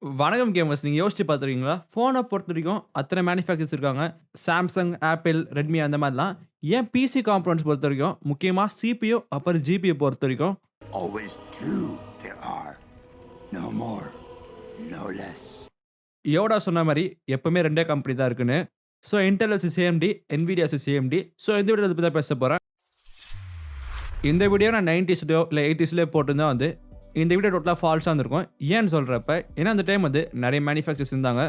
வணக்கம் கேமர்ஸ். நீங்க யோசிச்சு பார்த்துருக்கீங்களா? ஃபோன பொறுத்தவரைக்கும் அத்தனை மேனுஃபேக்சர்ஸ் இருக்காங்க. Samsung, Apple, Redmi அந்த மாரிலாம். ஏன் பிசி காம்போனன்ட்ஸ் பொறுத்தவரைக்கும், முக்கியமா CPU அப்புறம் GPU பொறுத்தவரைக்கும் Always two there are. No more, no less. யோடா சொன்ன மாரி எப்பவுமே 2 கம்பெனி தான் இருக்குன்னு. So Intel vs AMD, Nvidia vs AMD. So இந்த வீடியோல இத பத்தி தான் பேசப் போறேன். இந்த வீடியோ நான் 90ஸ்லயோ இல்ல 80ஸ்லயோ போட்டிருந்தா இந்த வீடியோ டோட்டலா ஃபால்ஸா இருந்திருக்கும். ஏன்னு சொல்றப்ப, ஏன்னா அந்த டைம் நெறைய மேனுஃபேக்சர்ஸ் இருந்தாங்க.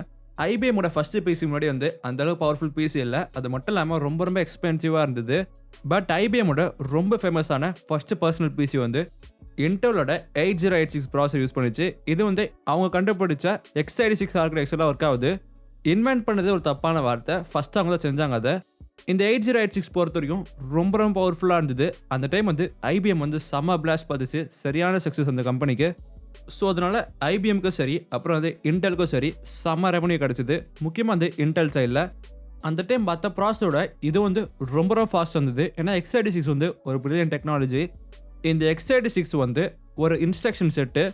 IBM ஃபர்ஸ்ட் பிசி முன்னாடி அந்த அளவு பவர்ஃபுல் பிசி இல்ல. அது மட்டும் இல்லாம ரொம்ப எக்ஸ்பென்சிவா இருந்தது. பட் IBM ரொம்ப ஃபேமஸான ஃபர்ஸ்ட் பர்சனல் பிசி Intelோட 8086 ப்ராசஸர் யூஸ் பண்ணிச்சு. இது அவங்க கண்டுபிடிச்ச x86 ஆர்க்கிடெக்சர்ல ஒர்க் ஆகுது. இன்வென்ட் பண்ணது ஒரு தப்பான வார்த்தை. ஃபர்ஸ்ட் அவங்க தான் செஞ்சாங்க அத. இந்த 8086 பொறுத்தவரைக்கும் ரொம்ப பவர்ஃபுல்லா இருந்தது. அந்த டைம் IBM செம்ம பிளாஸ்ட் பார்த்துச்சு. சரியான சக்சஸ் அந்த கம்பெனிக்கு. ஸோ அதனால IBMக்கும் சரி, அப்புறம் இன்டெலுக்கும் சரி செம்ம ரெவன்யூ கிடைச்சது. முக்கியமா இன்டெல் சைடில் அந்த டைம் பார்த்த ப்ராசஸோட இது ரொம்ப ஃபாஸ்ட் இருந்தது. ஏன்னா x86 ஒரு பிரில்லியன்ட் டெக்னாலஜி. இந்த x86 ஒரு இன்ஸ்ட்ரக்ஷன் செட்டு.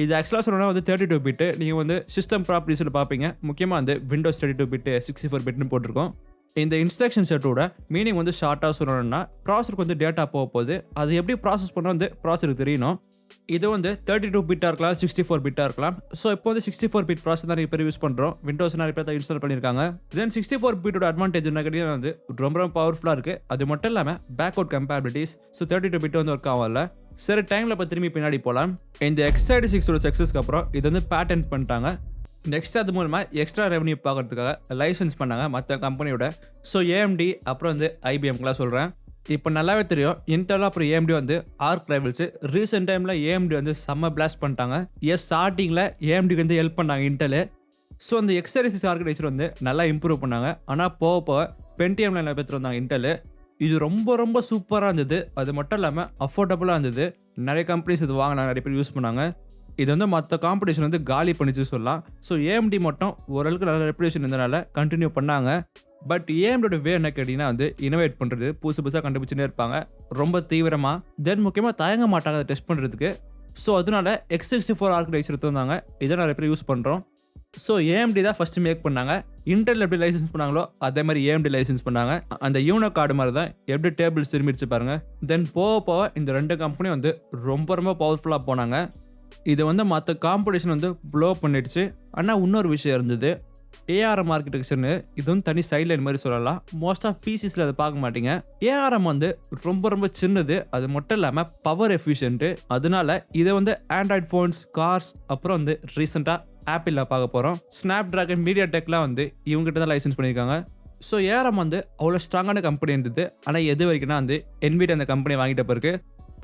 இது ஆக்சுவலாக சொல்லணும்னா 32 பிட்டு. நீங்கள் சிஸ்டம் ப்ராப்பர்ட்டிஸில் பார்ப்பீங்க. முக்கியமாக விண்டோஸ் 32 பிட்டு 64 பிட்னு போட்டிருக்கோம். இந்த இன்ஸ்ட்ரக்ஷன் செட்டோட மீனிங் ஷார்ட்டாக சொல்லணும்னா, ப்ராசஸருக்கு டேட்டா போகும்போது அது எப்படி ப்ராசஸ் பண்ண ப்ராசஸருக்கு தெரியணும். இது 32 பிட்டாக இருக்கலாம், 64 பிட்டாக இருக்கலாம். ஸோ இப்போ 64 பிட் ப்ராசஸ் நிறைய பேர் யூஸ் பண்ணுறோம். விண்டோஸ் நிறைய பேர் தான் இன்ஸ்டால் பண்ணியிருக்காங்க. தென் 64 பிட்டோட அட்வான்டேஜ் என்ன கேட்டீங்கன்னா ரொம்ப பவர்ஃபுல்லாக இருக்குது. அது மட்டும் இல்லாமல் பேக்வர்ட் கம்பேபிலிட்டிஸ். ஸோ 32 பிட் ஒர்க் ஆகல. சரி, டைமில் இப்போ திரும்பி பின்னாடி போகலாம். இந்த x86 சக்ஸஸ்க்கு அப்புறம் இது பேட்டன்ட் பண்ணிட்டாங்க. நெக்ஸ்ட் அது மூலமாக எக்ஸ்ட்ரா ரெவன்யூ பார்க்கறதுக்காக லைசன்ஸ் பண்ணாங்க மற்ற கம்பெனியோட. ஸோ AMD அப்புறம் IBMக்குலாம் சொல்கிறேன். இப்போ நல்லாவே தெரியும், இன்டெல் அப்புறம் AMD ஆர்க் ரைவல்ஸ். ரீசெண்ட் டைமில் AMD செம்ம பிளாஸ்ட் பண்ணிட்டாங்க. ஸ்டார்டிங்கில் AMDக்கு ஹெல்ப் பண்ணாங்க இன்டெல். ஸோ அந்த x86 ஆர்கிடெக்சர் நல்லா இம்ப்ரூவ் பண்ணாங்க. ஆனால் போக பென்டிஎம்ல நிறைய பேர் வந்தாங்க இன்டெல். இது ரொம்ப சூப்பராக இருந்தது. அது மட்டும் இல்லாமல் அஃபோர்டபுளாக இருந்தது. நிறைய கம்பெனிஸ் இது வாங்கினாங்க, நிறைய பேர் யூஸ் பண்ணாங்க. இது மற்ற காம்படிஷன் காலி பண்ணிச்சு சொல்லலாம். ஸோ AMD மட்டும் ஓரளவுக்கு நல்ல ரெப்புடேஷன் இருந்தனால கண்டினியூ பண்ணாங்க. பட் AMDோட வே என்ன கேட்டிங்கன்னா இனோவேட் பண்ணுறது, புதுசாக கண்டுபிடிச்சுன்னே இருப்பாங்க ரொம்ப தீவிரமாக. தென் முக்கியமாக தயங்க மாட்டாங்க அதை டெஸ்ட் பண்ணுறதுக்கு. ஸோ அதனால x64 ஆர்கிடெக்சர் எடுத்துருந்தாங்க. இதை நிறைய பேர் யூஸ் பண்ணுறோம். ஸோ AMD தான் ஃபர்ஸ்ட் மேக் பண்ணாங்க. இன்டெல் எப்படி லைசன்ஸ் பண்ணாங்களோ அதே மாதிரி AMD லைசன்ஸ் பண்ணாங்க. அந்த யூனோ கார்டு மாதிரி தான் எப்படி டேபிள் திரும்பிடுச்சு பாருங்க. தென் போக இந்த 2 கம்பெனியும் ரொம்ப பவர்ஃபுல்லாக போனாங்க. இது மற்ற காம்படிஷன் ப்ளோ பண்ணிடுச்சு. ஆனால் இன்னொரு விஷயம் இருந்தது. ARM ஆர்கிடெக்சர்னு இது தனி சைட்லைன் மாதிரி சொல்லலாம். மோஸ்ட் ஆஃப் பிசிஸில் அதை பார்க்க மாட்டீங்க. ARM ரொம்ப சின்னது. அது மட்டும் இல்லாமல் பவர் எஃபிஷியன்ட்டு. அதனால இதை ஆண்ட்ராய்ட் ஃபோன்ஸ், கார்ஸ், அப்புறம் ரீசெண்டாக ஆப்பிளில் பார்க்க போகிறோம். ஸ்னாப் ட்ராகன், மீடியா டெக்லாம் இவங்ககிட்ட தான் லைசன்ஸ் பண்ணியிருக்காங்க. ஸோ ARM அவ்வளோ ஸ்ட்ராங்கான கம்பெனி இருந்தது. ஆனால் எது வரைக்கும்னா Nvidia அந்த கம்பெனி வாங்கிட்ட பிறகு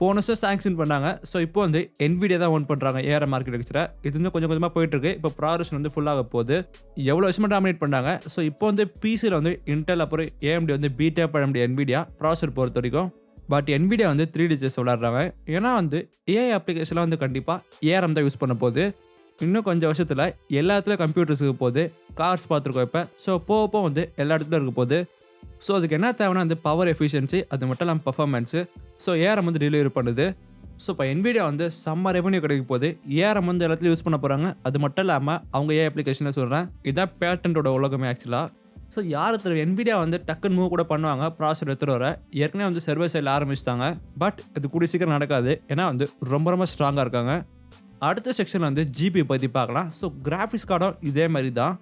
போன வருஷம் சாங்ஷன் பண்ணாங்க. ஸோ இப்போ Nvidia தான் ஓன் பண்ணுறாங்க ARM ஆர்கிடெக்சரை. இது கொஞ்சமாக போயிட்டு இருக்கு. இப்போ ப்ராசஸ் ஃபுல்லாக போகுது. எவ்வளோ வருஷமாக டாமினேட் பண்ணாங்க. ஸோ இப்போ பிசியில் இன்டெல் அப்புறம் AMD பீட்டே பண்ண முடியும் Nvidia ப்ராசஸர் பொறுத்த வரைக்கும். பட் Nvidia 3D செஸ் விளாட்றாங்க. ஏன்னா AI அப்ளிகேஷன்லாம் கண்டிப்பாக ARM தான் யூஸ் பண்ண போகுது. இன்னும் கொஞ்சம் வருஷத்தில் எல்லா இடத்துலையும் கம்ப்யூட்டர்ஸுக்கு போகுது. கார்ஸ் பார்த்துருக்கோம் இப்போ. ஸோ போக எல்லா இடத்துலையும் இருக்க போகுது. ஸோ அதுக்கு என்ன தேவைன்னா பவர் எஃபிஷியன்சி, அது மட்டும் இல்லாமல் பர்ஃபார்மன்ஸு. ஸோ ARM டெலிவரி பண்ணுது. ஸோ இப்போ Nvidia செம்ம ரெவன்யூ கிடைக்க போகுது. ARM எல்லாத்துலையும் யூஸ் பண்ண போகிறாங்க. அது மட்டும் இல்லாமல் அவங்க AI அப்ளிகேஷனில் சொல்கிறேன். இதான் பேட்டன்ட்டோட உலகமே ஆக்சுவலாக. ஸோ யார் தெரியும் Nvidia டக்குன்னு மூவ் கூட பண்ணுவாங்க ப்ராசஸர் எடுத்துகிட்டு வர. ஏற்கனவே சர்வர் சைடில் ஆரம்பிச்சிட்டாங்க. பட் இது கூடிய சீக்கிரம் நடக்காது. ஏன்னா ரொம்ப ஸ்ட்ராங்காக இருக்காங்க. அடுத்த செக்ஷனில் GPU பற்றி பார்க்கலாம். ஸோ கிராஃபிக்ஸ் கார்டும் இதே மாதிரி தான்.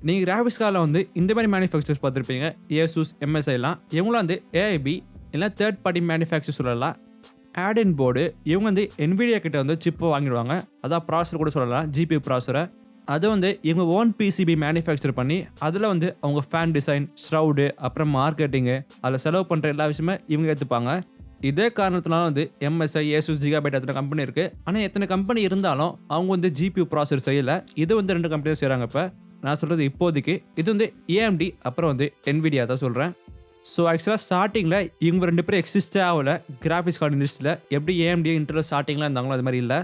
நீங்கள் கிராஃபிக்ஸ் கார்டில் இந்த மாதிரி மேனுஃபேக்சர்ஸ் பார்த்துருப்பீங்க. ASUS, MSIலாம். இவங்களாம் AIB இல்லை தேர்ட் பார்ட்டி மேனுஃபேக்சர் சொல்லலாம். ஆடின் போர்டு இவங்க Nvidia கிட்ட சிப்பை வாங்கிடுவாங்க. அதான் ப்ராசஸர் கூட சொல்லலாம், GPU ப்ராசஸரை. அது இவங்க ஓன் PCB மேனுஃபேக்சர் பண்ணி அதில் அவங்க ஃபேன் டிசைன், ஷ்ரவுடு, அப்புறம் மார்க்கெட்டிங்கு, அதில் செலவு பண்ணுற எல்லா விஷயமே இவங்க எடுத்துப்பாங்க. இதே காரணத்தினால MSI, ASUS, Gigabyte எத்தனை கம்பெனி இருக்குது. ஆனால் எத்தனை கம்பெனி இருந்தாலும் அவங்க GPU ப்ராசஸர் செய்யலை. இது 2 கம்பெனியும் செய்கிறாங்க. இப்போ நான் சொல்கிறது இப்போதைக்கு இது AMD அப்புறம் Nvidia தான் சொல்கிறேன். ஸோ ஆக்சுவலாக ஸ்டார்டிங்கில் இவங்க 2 பேரும் எக்ஸிஸ்டே ஆகல கிராஃபிக்ஸ் கார்டு இண்டஸ்ட்ரியில். எப்படி AMD, இன்டெல் ஸ்டார்டிங்கில் இருந்தாங்களோ அது மாதிரி இல்லை.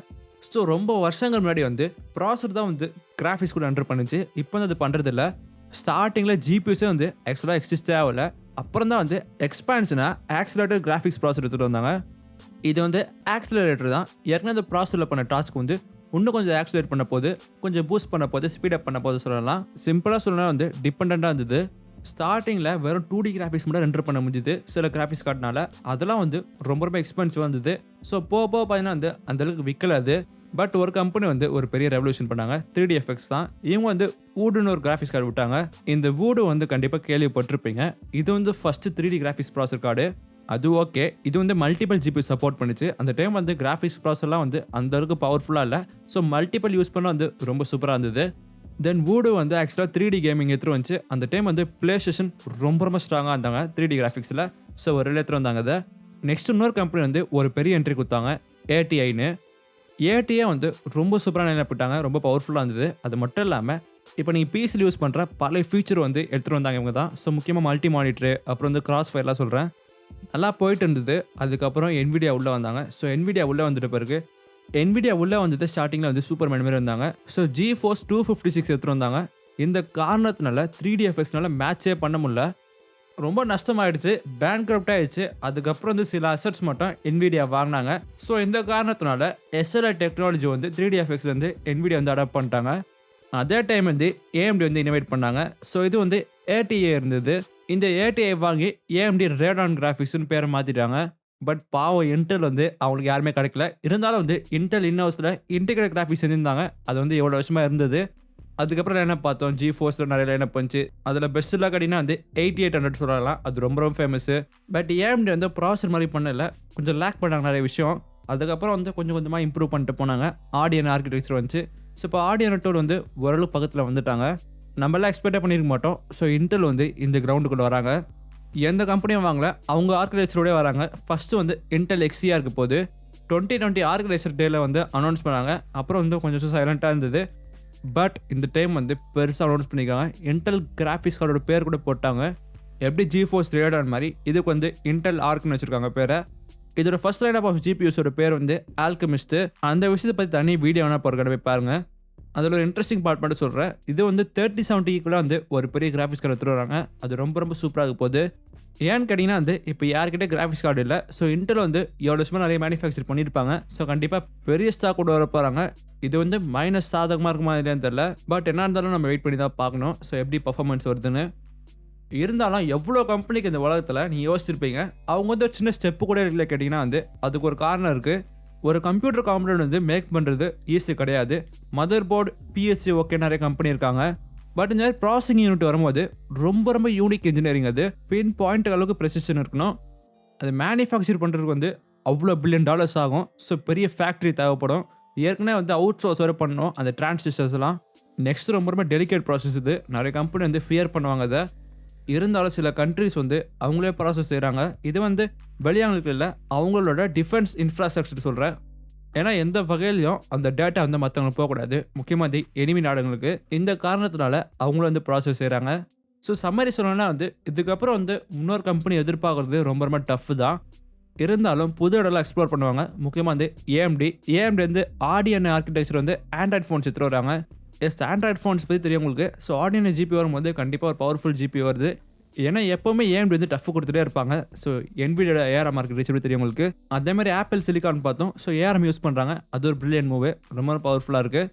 ஸோ ரொம்ப வருஷங்கள் முன்னாடி ப்ராசஸர் தான் கிராஃபிக்ஸ் கூட என்டர் பண்ணுச்சு. இப்போ அது பண்ணுறதில்ல. ஸ்டார்டிங்கில் GPUஸே ஆக்சுவலாக எக்ஸிஸ்டே ஆகல. அப்புறம் தான் எக்ஸ்பான்ஷனாக ஆக்சிலரேட்டர் கிராஃபிக்ஸ் ப்ராசஸர் எடுத்துகிட்டு வந்தாங்க. இது ஆக்சிலரேட்டர் தான். ஏற்கனவே அந்த ப்ராசஸரில் பண்ண டாஸ்க் இன்னும் கொஞ்சம் ஆக்சிலேட் பண்ண போது, கொஞ்சம் பூஸ்ட் பண்ண போது, ஸ்பீட் அப் பண்ண போது சொல்லலாம். சிம்பிளாக சொல்லணும்னா வந்து டிபெண்டண்ட்டாக இருந்தது. ஸ்டார்டிங்கில் வெறும் 2D கிராஃபிக்ஸ் மட்டும் ரெண்டர் பண்ண முடிஞ்சுது சில கிராஃபிக்ஸ் கார்டுனால. அதெல்லாம் வந்து ரொம்ப ரொம்ப எக்ஸ்பென்சிவாக இருந்தது. ஸோ போக போக பார்த்தீங்கன்னா வந்து அந்தளவுக்கு விற்கல அது. பட் ஒரு கம்பெனி வந்து ஒரு பெரிய ரெவல்யூஷன் பண்ணாங்க. 3D எஃபெக்ட்ஸ் தான். இவங்க வந்து வூடுன்னு ஒரு கிராஃபிக்ஸ் கார்டு விட்டாங்க. இந்த வூடு வந்து கண்டிப்பாக கேள்விப்பட்டிருப்பீங்க. இது வந்து ஃபஸ்ட்டு 3D கிராஃபிக்ஸ் ப்ராசர் கார்டு. அது ஓகே. இது வந்து மல்டிபிள் ஜிபி சப்போர்ட் பண்ணுச்சு. அந்த டைம் வந்து கிராஃபிக்ஸ் ப்ராசர்லாம் வந்து அந்த அளவுக்கு பவர்ஃபுல்லாக இல்லை. ஸோ மல்டிபிள் யூஸ் பண்ண வந்து ரொம்ப சூப்பராக இருந்தது. தென் வூடு வந்து ஆக்சுவலாக 3D கேமிங் எடுத்துகிட்டு வந்துச்சு. அந்த டைம் வந்து பிளே ஸ்டேஷன் ரொம்ப ரொம்ப ஸ்ட்ராங்காக இருந்தாங்க 3D கிராஃபிக்ஸில். ஸோ ஒரு எடுத்துகிட்டு வந்தாங்க அதை. நெக்ஸ்ட் இன்னொரு கம்பெனி வந்து ஒரு பெரிய என்ட்ரி கொடுத்தாங்க, ATIன்னு. ஏடிஏ வந்து ரொம்ப சூப்பராக நினைப்பிட்டாங்க. ரொம்ப பவர்ஃபுல்லாக இருந்தது. அது மட்டும் இல்லாமல் இப்போ நீங்கள் பிசியில் யூஸ் பண்ணுற பல ஃபீச்சர் வந்து எடுத்துகிட்டு வந்தாங்க இவங்க தான். ஸோ முக்கியமாக மல்டி மானிட்டரு, அப்புறம் வந்து கிராஸ் ஃபயர்லாம் சொல்கிறேன், நல்லா போயிட்டு இருந்தது. அதுக்கப்புறம் Nvidia உள்ளே வந்தாங்க. ஸோ Nvidia உள்ளே வந்துட்ட பிறகு Nvidia உள்ளே வந்தது ஸ்டார்டிங்கில் வந்து சூப்பர் மேன் மாதிரி இருந்தாங்க. ஸோ GeForce 256 எடுத்துகிட்டு வந்தாங்க. இந்த காரணத்தினால 3D எஃபெக்ட்ஸ்னால மேட்சே பண்ண முடியல. ரொம்ப நஷ்டமாயிடுச்சு, பேங்க்ரப்ட் ஆயிடுச்சு. அதுக்கப்புறம் வந்து சில அசட்ஸ் மட்டும் Nvidia வாங்கினாங்க. ஸோ இந்த காரணத்தினால SLI டெக்னாலஜி வந்து 3D எஃபெக்ட்ஸ் வந்து Nvidia வந்து அடாப்ட் பண்ணிட்டாங்க. அதே டைம் வந்து AMD வந்து இனோவேட் பண்ணாங்க. ஸோ இது வந்து ATI இருந்தது. இந்த ATI வாங்கி AMD Radeon கிராஃபிக்ஸ்னு பேரை மாற்றிட்டாங்க. பட் பாவம் இன்டெல் வந்து அவங்களுக்கு யாருமே கிடைக்கல. இருந்தாலும் வந்து இன்டெல் இன்னோஸில் இன்டிகிரேட் கிராஃபிக்ஸ் செஞ்சிருந்தாங்க. அது வந்து எவ்வளோ வருஷமாக இருந்தது. அதுக்கப்புறம் என்ன பார்த்தோம், GeForce நிறைய லைனப் வந்துச்சு. அதில் பெஸ்ட்டில் கட்டினா வந்து 8800 சொல்லலாம். அது ரொம்ப ரொம்ப ஃபேமஸு. பட் AMD வந்து ப்ராசர் மாதிரி பண்ணல, கொஞ்சம் லேக் பண்ணாங்க நிறைய விஷயம். அதுக்கப்புறம் வந்து கொஞ்சம் கொஞ்சமாக இம்ப்ரூவ் பண்ணிட்டு போனாங்க. ஆடியன் ஆர்கிடெக்சர் வந்துச்சு. ஸோ இப்போ ஆடியன் டூல் வந்து ஓரளவு பக்கத்தில் வந்துட்டாங்க. நம்மளாம் எக்ஸ்பெக்டே பண்ணியிருக்க மாட்டோம். ஸோ இன்டெல் வந்து இந்த கிரவுண்டுக்குள்ளே வராங்க. எந்த கம்பெனியும் வாங்கல, அவங்க ஆர்கிடெக்சரோடய வராங்க. ஃபஸ்ட்டு வந்து இன்டெல் XCR இருக்க போது 2020 ஆர்கிடெக்சர் டேல வந்து அனௌன்ஸ் பண்ணாங்க. அப்புறம் வந்து கொஞ்சம் சைலண்ட்டாக இருந்தது. பட் இந்த டைம் வந்து பெருசாக அனௌன்ஸ் பண்ணியிருக்காங்க. இன்டெல் கிராஃபிக்ஸ் கார்டோட பேர் கூட போட்டாங்க. எப்படி GeForce Radeon மாதிரி இதுக்கு வந்து இன்டெல் ஆர்க்னு வச்சுருக்காங்க பேரை. இதோட ஃபர்ஸ்ட் லைன் ஆஃப் GPUஸோட பேர் வந்து ஆல்கெமிஸ்ட். அந்த விஷயத்தை பற்றி தனி வீடியோ வேணால் போகிற போய் பாருங்கள். அதில் ஒரு இன்ட்ரெஸ்டிங் பார்ட் மட்டும் சொல்கிறேன். இது வந்து 3070 கூட வந்து ஒரு பெரிய கிராஃபிக்ஸ் கார்டு எடுத்துகிட்டு வராங்க. அது ரொம்ப ரொம்ப சூப்பராக போகுது. ஏன்னு கேட்டிங்கன்னா வந்து இப்போ யார்கிட்ட கிராஃபிக்ஸ் கார்டு இல்லை. ஸோ இன்டெல் வந்து எவ்வளோ வருஷமாக நிறைய மேனுஃபேக்சர் பண்ணியிருப்பாங்க. ஸோ கண்டிப்பாக பெரிய ஸ்டாக் கூட வர போகிறாங்க. இது வந்து மைனஸ் சாதகமாக இருக்குமா இல்லையான்னு தெரில. பட் என்ன இருந்தாலும் நம்ம வெயிட் பண்ணி தான் பார்க்கணும். ஸோ எப்படி பர்ஃபார்மன்ஸ் வருதுன்னு. இருந்தாலும் எவ்வளோ கம்பெனிக்கு இந்த உலகத்தில் நீங்கள் யோசிச்சிருப்பீங்க, அவங்க வந்து ஒரு சின்ன ஸ்டெப்பு கூட இல்லை கேட்டிங்கன்னா வந்து அதுக்கு ஒரு காரணம் இருக்குது. ஒரு கம்ப்யூட்டர் காம்பனன்ட் வந்து மேக் பண்ணுறது ஈஸி கிடையாது. மதர் போர்டு, PLC ஓகே நிறைய கம்பெனி இருக்காங்க. பட் இந்த ப்ராசஸிங் யூனிட் வரும்போது ரொம்ப ரொம்ப யூனிக் இன்ஜினியரிங். அது பின் பாயிண்ட் அளவுக்கு ப்ரெசிஷன் இருக்கணும். அது மேனுஃபேக்சர் பண்ணுறதுக்கு வந்து அவ்வளோ $1 பில்லியன் ஆகும். ஸோ பெரிய ஃபேக்ட்ரி தேவைப்படும். ஏற்கனவே வந்து அவுட் சோர்ஸ் வரை பண்ணணும் அந்த டிரான்சிஸ்டர்ஸ்லாம். நெக்ஸ்ட் ரொம்ப ரொம்ப டெலிகேட் ப்ராசஸ் இது. நிறைய கம்பெனி வந்து ஃபியர் பண்ணுவாங்க அதை. இருந்தாலும் சில கண்ட்ரிஸ் வந்து அவங்களே ப்ராசஸ் செய்கிறாங்க. இது வந்து வெளியாங்களுக்கு இல்லை, அவங்களோட டிஃபென்ஸ் இன்ஃப்ராஸ்ட்ரக்சர் சொல்கிறேன். ஏன்னா எந்த வகையிலையும் அந்த டேட்டா வந்து மற்றவங்களுக்கு போகக்கூடாது, முக்கியமாக அது எனிமி நாடுகளுக்கு. இந்த காரணத்தினால அவங்களும் வந்து ப்ராசஸ் செய்கிறாங்க. ஸோ சம்மரி சொல்லணும்னா வந்து இதுக்கப்புறம் வந்து இன்னொரு கம்பெனி எதிர்பார்க்குறது ரொம்ப ரொம்ப டஃப் தான். இருந்தாலும் புது இடம்லாம் எக்ஸ்ப்ளோர் பண்ணுவாங்க. முக்கியமாக வந்து AMD வந்து ஆடியன் ஆர்கிடெக்சர் வந்து ஆண்ட்ராய்ட் ஃபோன்ஸ் எடுத்துகிட்டு வராங்க. ஆண்ட்ராய்ட் ஃபோன்ஸ் பற்றி தெரியும் உங்களுக்கு. ஸோ ஆடியன் GPU வரும்போது கண்டிப்பாக ஒரு பவர்ஃபுல் GPU வருது. ஏன்னா எப்போவுமே AMD வந்து டஃப் கொடுத்துட்டே இருப்பாங்க. ஸோ Nvidia ARM ஆர்கிடெக்சர் தெரியும் உங்களுக்கு. அதே மாதிரி ஆப்பிள் சிலிக்கான் பார்த்தோம். ஸோ ARM யூஸ் பண்ணுறாங்க. அது ஒரு பிரில்லியன்ட் மூவ், ரொம்ப பவர்ஃபுல்லாக இருக்குது.